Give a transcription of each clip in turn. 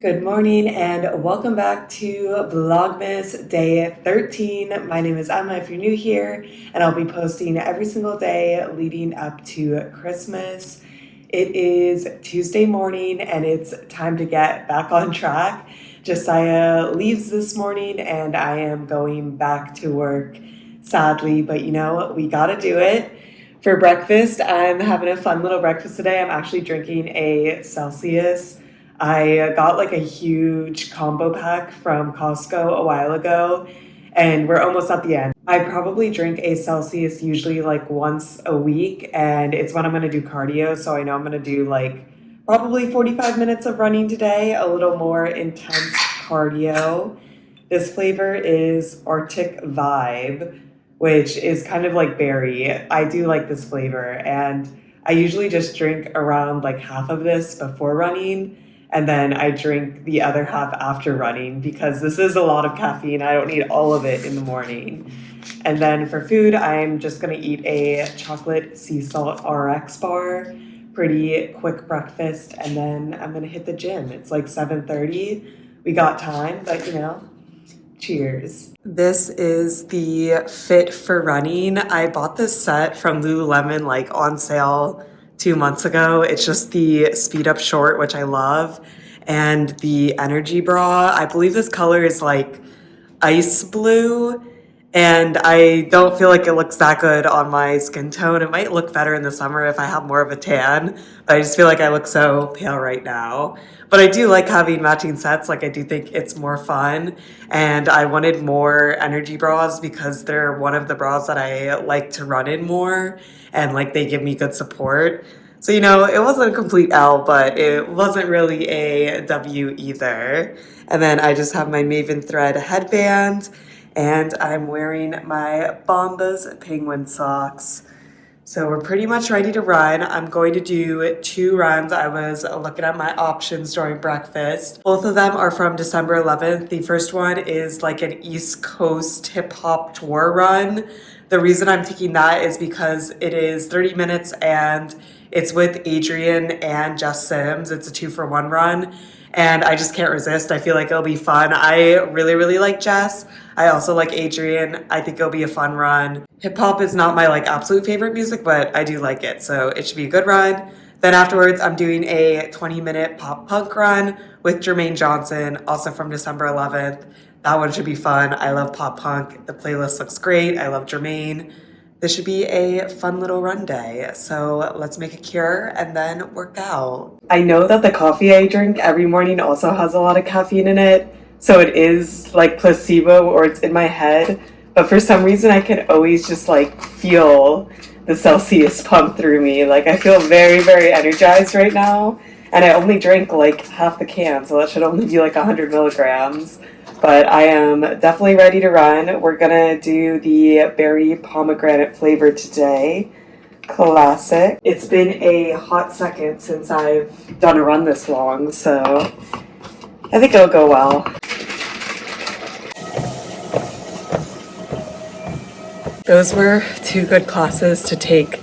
Good morning and welcome back to Vlogmas Day 13. My name is Emma if you're new here, and I'll be posting every single day leading up to Christmas. It is Tuesday morning and it's time to get back on track. Josiah leaves this morning and I am going back to work, sadly, but we gotta do it. For breakfast, I'm having a fun little breakfast today. I'm actually drinking a Celsius. I got like a huge combo pack from Costco a while ago, and we're almost at the end. I probably drink a Celsius usually like once a week, and it's when I'm going to do cardio. So I know I'm going to do like probably 45 minutes of running today, a little more intense cardio. This flavor is Arctic Vibe, which is kind of like berry. I do like this flavor, and I usually just drink around like half of this before running. And then I drink the other half after running because this is a lot of caffeine. I don't need all of it in the morning. And then for food, I'm just going to eat a chocolate sea salt RX bar. Pretty quick breakfast. And then I'm going to hit the gym. It's like 7:30. We got time, but cheers. This is the Fit for Running. I bought this set from Lululemon like on sale 2 months ago. It's just the speed up short, which I love, and the energy bra. I believe this color is like ice blue, and I don't feel like it looks that good on my skin tone. It might look better in the summer if I have more of a tan, but I just feel like I look so pale right now. But I do like having matching sets. Like, I do think it's more fun, and I wanted more energy bras because they're one of the bras that I like to run in more, and like they give me good support. So it wasn't a complete L, but it wasn't really a W either. And then I just have my Maven Thread headband, and I'm wearing my Bombas penguin socks. So we're pretty much ready to run. I'm going to do 2 runs. I was looking at my options during breakfast. Both of them are from December 11th. The first one is like an East Coast hip hop tour run. The reason I'm picking that is because it is 30 minutes and it's with Adrian and Jess Sims. It's a 2-for-1 run, and I just can't resist. I feel like it'll be fun. I really, really like Jess. I also like Adrian. I think it'll be a fun run. Hip hop is not my like absolute favorite music, but I do like it, so it should be a good run. Then afterwards, I'm doing a 20-minute pop punk run with Jermaine Johnson, also from December 11th. That one should be fun. I love pop punk. The playlist looks great. I love Jermaine. This should be a fun little run day. So let's make a cure and then work out. I know that the coffee I drink every morning also has a lot of caffeine in it. So it is like placebo, or it's in my head. But for some reason, I can always just like feel the Celsius pump through me. Like, I feel very, very energized right now. And I only drank like half the can, so that should only be like 100 milligrams. But I am definitely ready to run. We're gonna do the berry pomegranate flavor today. Classic. It's been a hot second since I've done a run this long, so I think it'll go well. Those were 2 good classes to take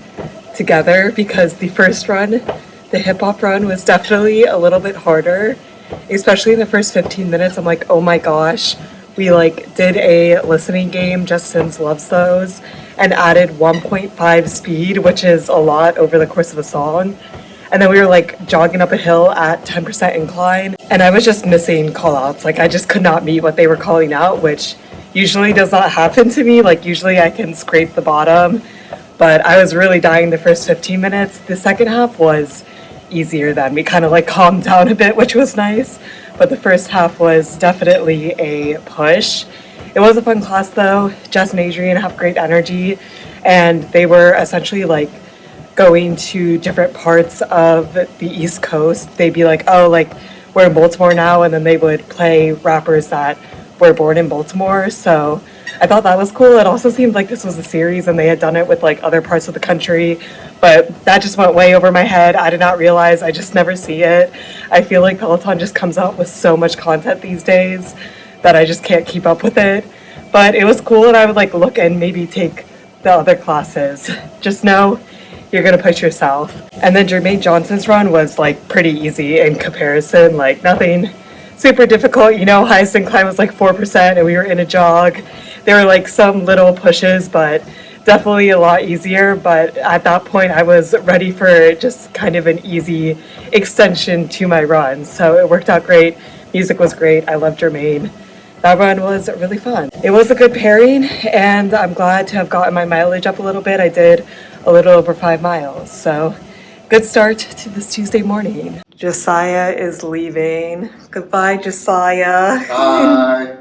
together because the first run, the hip hop run, was definitely a little bit harder. Especially in the first 15 minutes, I'm like, oh my gosh, we like did a listening game, Just Sims loves those, and added 1.5 speed, which is a lot over the course of a song. And then we were like jogging up a hill at 10% incline, and I was just missing callouts. Like, I just could not meet what they were calling out, which usually does not happen to me. Like, usually I can scrape the bottom, but I was really dying the first 15 minutes. The second half was easier then. We kind of like calmed down a bit, which was nice, but the first half was definitely a push. It was a fun class though. Jess and Adrian have great energy, and they were essentially like going to different parts of the East Coast. They'd be like, oh, like we're in Baltimore now, and then they would play rappers that were born in Baltimore. So I thought that was cool. It also seemed like this was a series and they had done it with like other parts of the country, but that just went way over my head. I did not realize. I just never see it. I feel like Peloton just comes out with so much content these days that I just can't keep up with it. But it was cool, and I would like look and maybe take the other classes. Just know you're gonna push yourself. And then Jermaine Johnson's run was like pretty easy in comparison, like nothing super difficult. You know, highest incline was like 4% and we were in a jog. There were like some little pushes, but definitely a lot easier. But at that point, I was ready for just kind of an easy extension to my run. So it worked out great. Music was great. I loved Jermaine. That run was really fun. It was a good pairing, and I'm glad to have gotten my mileage up a little bit. I did a little over 5 miles. So good start to this Tuesday morning. Josiah is leaving. Goodbye, Josiah. Bye.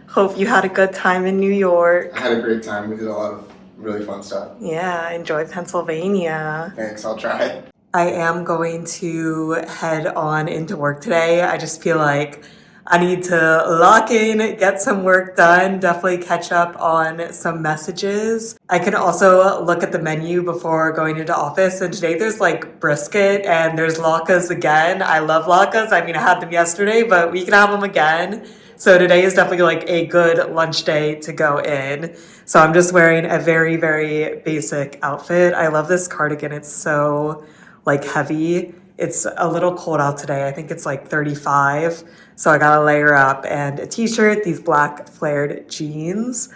Hope you had a good time in New York. I had a great time. We did a lot of really fun stuff. Yeah, enjoy Pennsylvania. Thanks, I'll try. I am going to head on into work today. I just feel like I need to lock in, get some work done, definitely catch up on some messages. I can also look at the menu before going into office, and today there's like brisket and there's latkes again. I love latkes. I mean, I had them yesterday, but we can have them again. So today is definitely like a good lunch day to go in. So I'm just wearing a very, very basic outfit. I love this cardigan. It's so like heavy. It's a little cold out today. I think it's like 35. So I got a layer up and a t-shirt, these black flared jeans.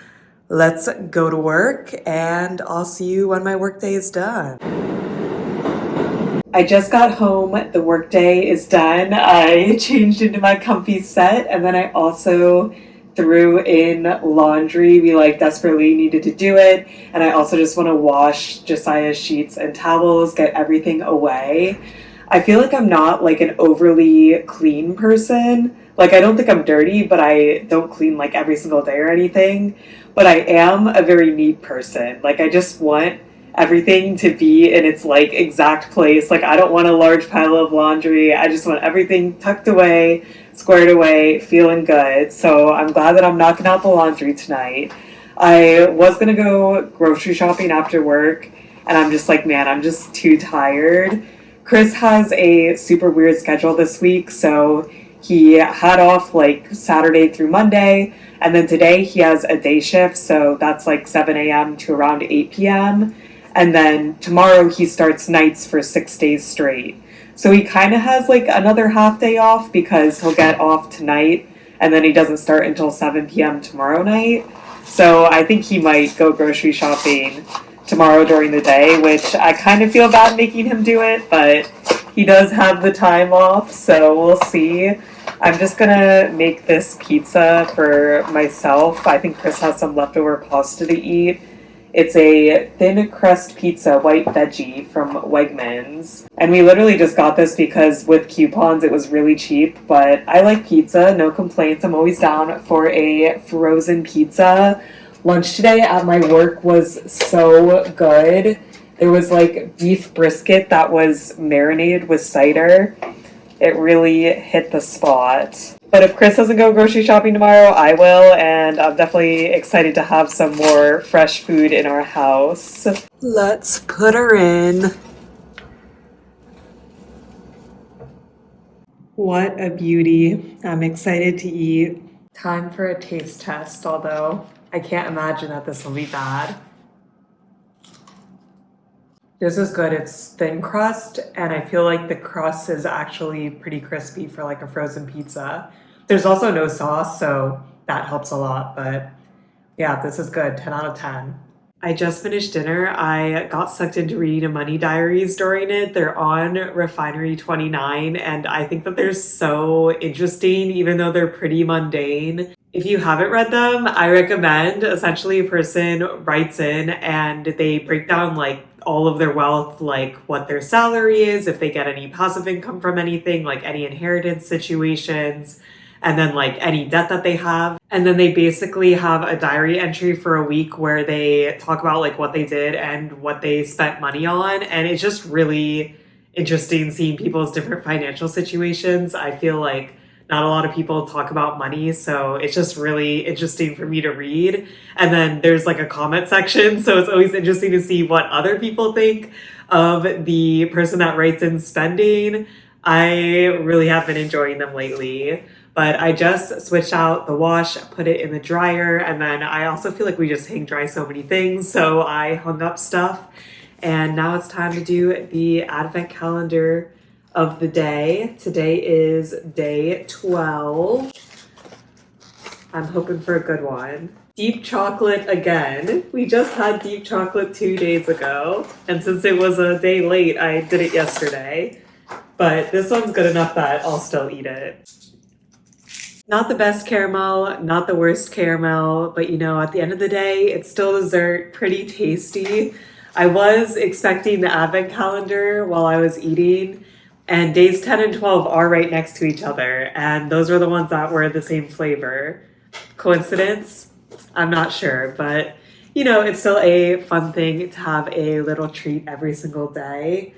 Let's go to work and I'll see you when my workday is done. I just got home. The workday is done. I changed into my comfy set and then I also threw in laundry. We like desperately needed to do it. And I also just want to wash Josiah's sheets and towels, get everything away. I feel like I'm not like an overly clean person. Like I don't think I'm dirty, but I don't clean like every single day or anything. But I am a very neat person. Like I just want everything to be in its like exact place. Like I don't want a large pile of laundry. I just want everything tucked away, squared away, feeling good. So I'm glad that I'm knocking out the laundry tonight. I was gonna go grocery shopping after work and I'm just like, man, I'm just too tired. Chris has a super weird schedule this week, so he had off like Saturday through Monday, and then today he has a day shift, so that's like 7 a.m. to around 8 p.m. And then tomorrow he starts nights for 6 days straight. So he kind of has like another half day off because he'll get off tonight, and then he doesn't start until 7 p.m. tomorrow night. So I think he might go grocery shopping tomorrow during the day, which I kind of feel bad making him do it, but he does have the time off, so we'll see. I'm just gonna make this pizza for myself. I think Chris has some leftover pasta to eat. It's a thin crust pizza, white veggie from VLOGMAS. And we literally just got this because with coupons it was really cheap, but I like pizza, no complaints. I'm always down for a frozen pizza. Lunch today at my work was so good. There was like beef brisket that was marinated with cider. It really hit the spot. But if Chris doesn't go grocery shopping tomorrow, I will, and I'm definitely excited to have some more fresh food in our house. Let's put her in. What a beauty. I'm excited to eat. Time for a taste test, although I can't imagine that this will be bad. This is good. It's thin crust, and I feel like the crust is actually pretty crispy for like a frozen pizza. There's also no sauce, so that helps a lot, but yeah, this is good. 10 out of 10. I just finished dinner. I got sucked into reading a money diaries during it. They're on Refinery 29, and I think that they're so interesting, even though they're pretty mundane. If you haven't read them, I recommend. Essentially, a person writes in and they break down like all of their wealth, like what their salary is, if they get any passive income from anything, like any inheritance situations, and then like any debt that they have. And then they basically have a diary entry for a week where they talk about like what they did and what they spent money on. And it's just really interesting seeing people's different financial situations. I feel like not a lot of people talk about money, so it's just really interesting for me to read. And then there's like a comment section, so it's always interesting to see what other people think of the person that writes in spending. I really have been enjoying them lately. But I just switched out the wash, put it in the dryer, and then I also feel like we just hang dry so many things, so I hung up stuff. And now it's time to do the advent calendar of the day. Today is day 12. I'm hoping for a good one. Deep chocolate again. We just had deep chocolate 2 days ago, and since it was a day late, I did it yesterday. But this one's good enough that I'll still eat it. Not the best caramel, not the worst caramel, but at the end of the day, it's still dessert, pretty tasty. I was expecting the advent calendar while I was eating, and days 10 and 12 are right next to each other, and those were the ones that were the same flavor. Coincidence? I'm not sure, but it's still a fun thing to have a little treat every single day.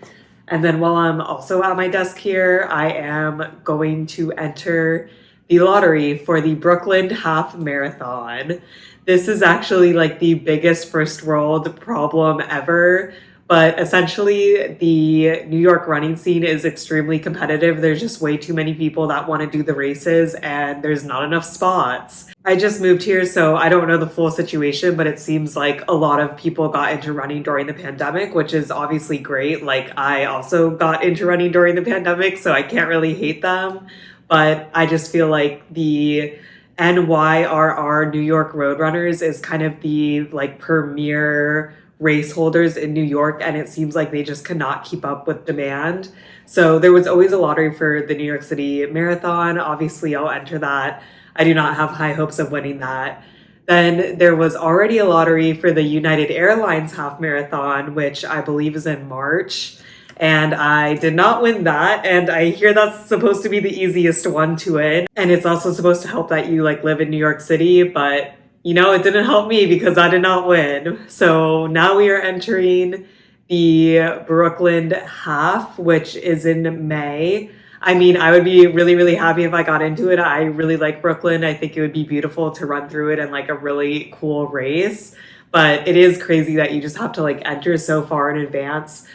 And then while I'm also at my desk here, I am going to enter the lottery for the Brooklyn Half Marathon. This is actually like the biggest first world problem ever. But essentially, the New York running scene is extremely competitive. There's just way too many people that want to do the races, and there's not enough spots. I just moved here, so I don't know the full situation, but it seems like a lot of people got into running during the pandemic, which is obviously great. Like, I also got into running during the pandemic, so I can't really hate them. But I just feel like the NYRR New York Roadrunners is kind of the premier race holders in New York, and it seems like they just cannot keep up with demand. So there was always a lottery for the New York City Marathon. Obviously, I'll enter that. I do not have high hopes of winning that. Then there was already a lottery for the United Airlines Half Marathon, which I believe is in March. And I did not win that. And I hear that's supposed to be the easiest one to win. And it's also supposed to help that you live in New York City, but it didn't help me because I did not win. So now we are entering the Brooklyn Half, which is in May. I mean, I would be really, really happy if I got into it. I really like Brooklyn. I think it would be beautiful to run through it in a really cool race. But it is crazy that you just have to enter so far in advance.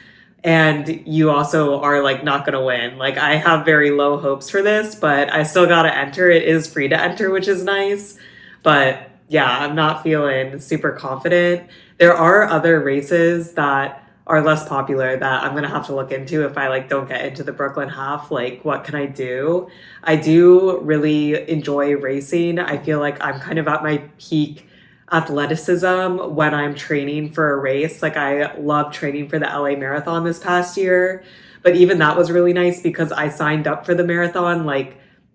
And you also are not going to win. I have very low hopes for this, but I still got to enter. It is free to enter, which is nice. But yeah, I'm not feeling super confident. There are other races that are less popular that I'm going to have to look into if I don't get into the Brooklyn Half. What can I do? I do really enjoy racing. I feel like I'm kind of at my peak athleticism when I'm training for a race. I love training for the LA Marathon this past year, but even that was really nice because I signed up for the marathon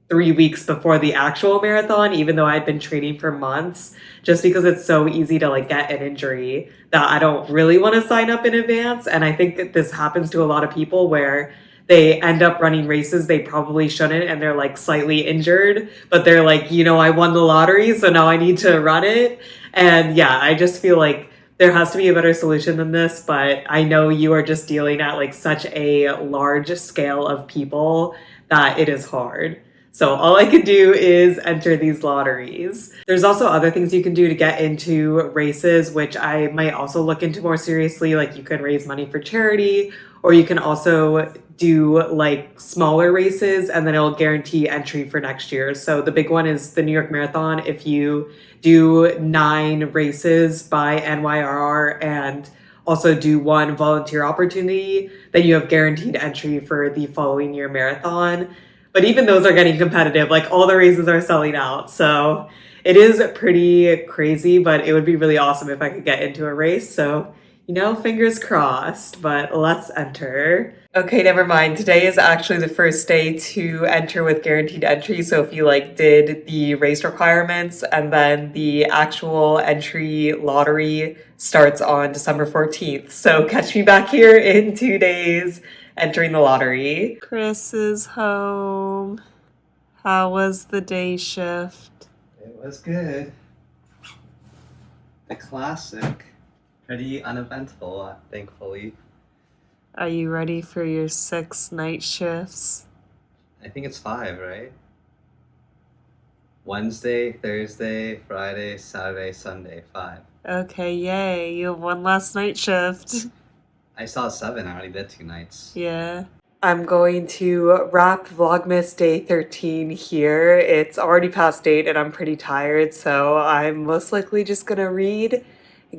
3 weeks before the actual marathon, even though I'd been training for months, just because it's so easy to get an injury that I don't really want to sign up in advance. And I think that this happens to a lot of people where they end up running races they probably shouldn't, and they're slightly injured, but they're I won the lottery, so now I need to run it. And yeah, I just feel there has to be a better solution than this, but I know you are just dealing at such a large scale of people that it is hard. So all I can do is enter these lotteries. There's also other things you can do to get into races, which I might also look into more seriously. You can raise money for charity, or you can also do smaller races, and then it'll guarantee entry for next year. So the big one is the New York Marathon. If you do 9 races by NYRR and also do 1 volunteer opportunity, then you have guaranteed entry for the following year marathon. But even those are getting competitive. All the races are selling out. So it is pretty crazy, but it would be really awesome if I could get into a race. So, fingers crossed, but let's enter. Okay, never mind. Today is actually the first day to enter with guaranteed entry. So if you did the race requirements, and then the actual entry lottery starts on December 14th. So catch me back here in 2 days entering the lottery. Chris is home. How was the day shift? It was good. The classic. Pretty uneventful, thankfully. Are you ready for your 6 night shifts? I think it's 5, right? Wednesday, Thursday, Friday, Saturday, Sunday, 5. Okay, yay. You have 1 last night shift. I saw 7. I already did 2 nights. Yeah. I'm going to wrap Vlogmas day 13 here. It's already past 8 and I'm pretty tired, so I'm most likely just gonna read,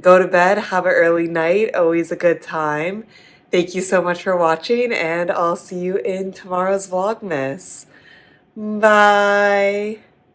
go to bed, have an early night, always a good time. Thank you so much for watching, and I'll see you in tomorrow's Vlogmas. Bye.